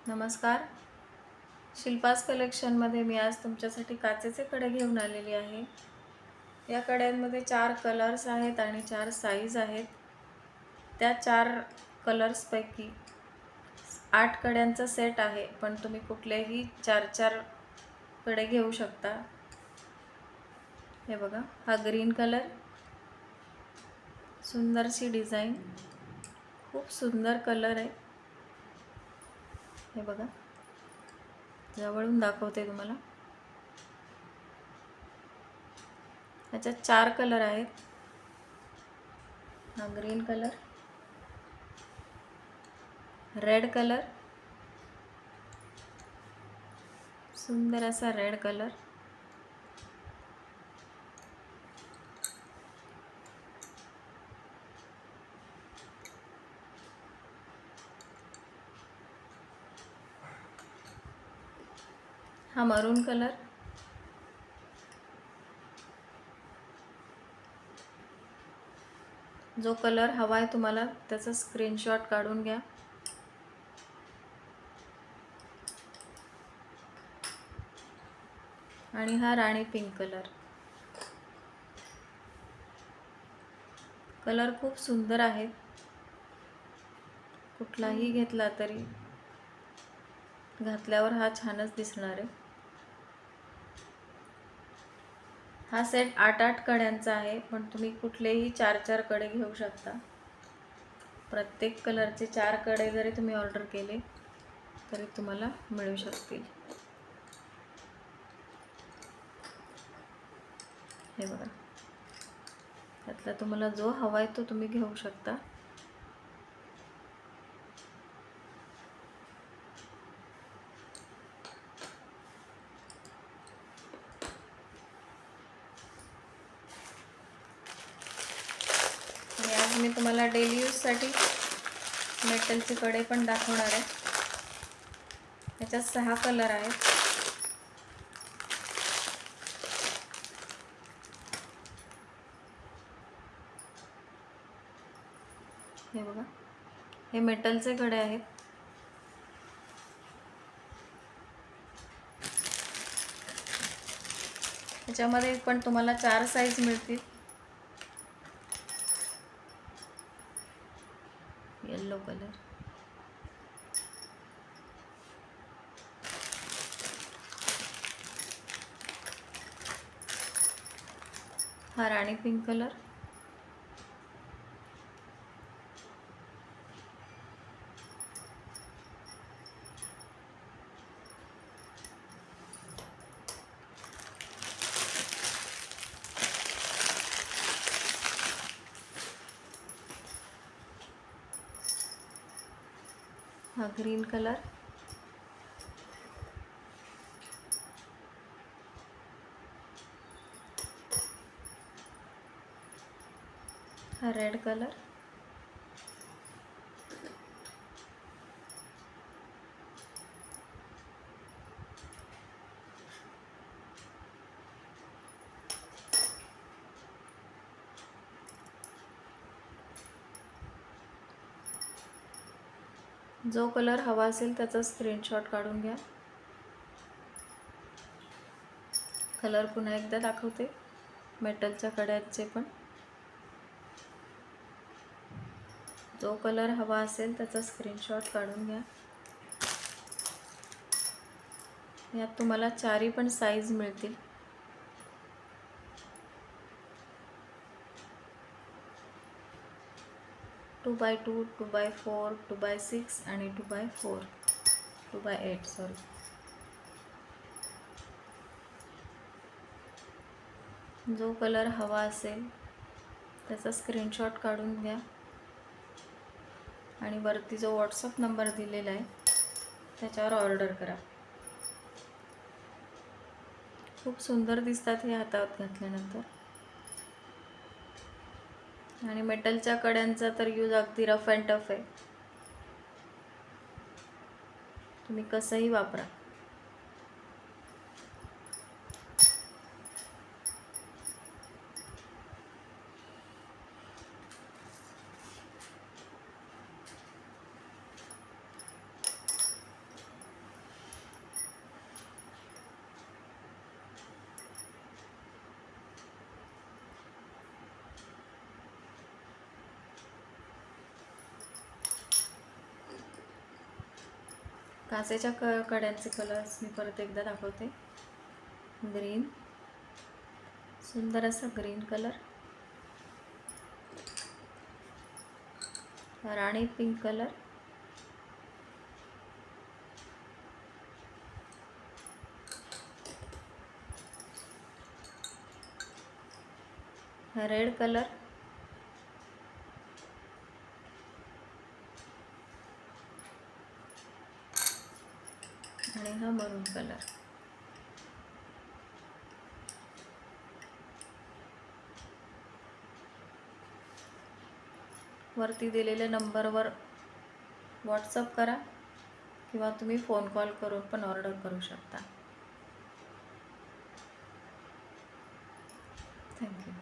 नमस्कार. शिल्पास कलेक्शनमध्ये मी आज तुमच्यासाठी काचेचे कडे घेऊन आलेली आहे. या कड्यांमध्ये 4 कलर्स आहेत आणि 4 साईज आहेत. त्या 4 कलर्सपैकी 8 कड्यांचा सेट आहे, पण तुम्ही कुठलेही 4-4 कडे घेऊ शकता. हे बघा, हा ग्रीन कलर, सुंदरशी डिझाईन, खूप सुंदर कलर आहे. हे बघा, जवळून दाखवते तुम्हाला. याच्यात 4 कलर आहेत. हा ग्रीन कलर, रेड कलर, सुंदर असा रेड कलर, हा मरून कलर, जो कलर हवा आहे तुम्हाला त्याचा स्क्रीनशॉट काढून घ्या. आणि हा राणी पिंक कलर. कलर खूप सुंदर आहे. कुठलाही घेतला तरी घातल्यावर हा छानच दिसणार आहे. हा सेट 8-8 कड्यांचा आहे, पण तुम्ही कुठलेही 4-4 कडे घेऊ शकता. प्रत्येक कलरचे 4 कडे जरी तुम्ही ऑर्डर केले तरी तुम्हाला मिळू शकतील. हे बघा, त्यातला तुम्हाला जो हवा आहे तो तुम्ही घेऊ शकता. आणि आज मी तुम्हाला डेली यूजसाठी मेटलचे कडे पण दाखवणार आहे. याच्यात 6 कलर आहेत. हे बघा, हे मेटलचे कडे आहेत. याच्यामध्ये पण तुम्हाला 4 साईज मिळतील. येलो कलर, हा राणी पिंक कलर, हा ग्रीन कलर, हा रेड कलर, जो कलर हवा असेल त्याचा स्क्रीनशॉट काढून घ्या. कलर पुन्हा एकदा दाखवते मेटलच्या कड्यांचे पण. जो कलर हवा असेल त्याचा स्क्रीनशॉट काढून घ्या. यात तुम्हाला 4 पण साईज मिळतील. टू बाय 2, 2x4, 2x6 आणि 2x4, 2x8 सॉरी. जो कलर हवा असेल त्याचा स्क्रीनशॉट काढून घ्या आणि वरती जो व्हॉट्सअप नंबर दिलेला आहे त्याच्यावर ऑर्डर करा. खूप सुंदर दिसतात हे हातात घातल्यानंतर. आणि मेटलच्या कड्यांचा तर यूज अगदी रफ अँड टफ आहे. तुम्ही कसंही वापरा. काचेच्या कड्यांचे कलर्स मी परत एकदा दाखवते. ग्रीन, सुंदर असा ग्रीन कलर, राणी पिंक कलर, रेड कलर, आणि हा मरून कलर. वरती दिलेल्या नंबरवर व्हॉट्सअप करा किंवा तुम्ही फोन कॉल करून पण ऑर्डर करू शकता. थँक्यू.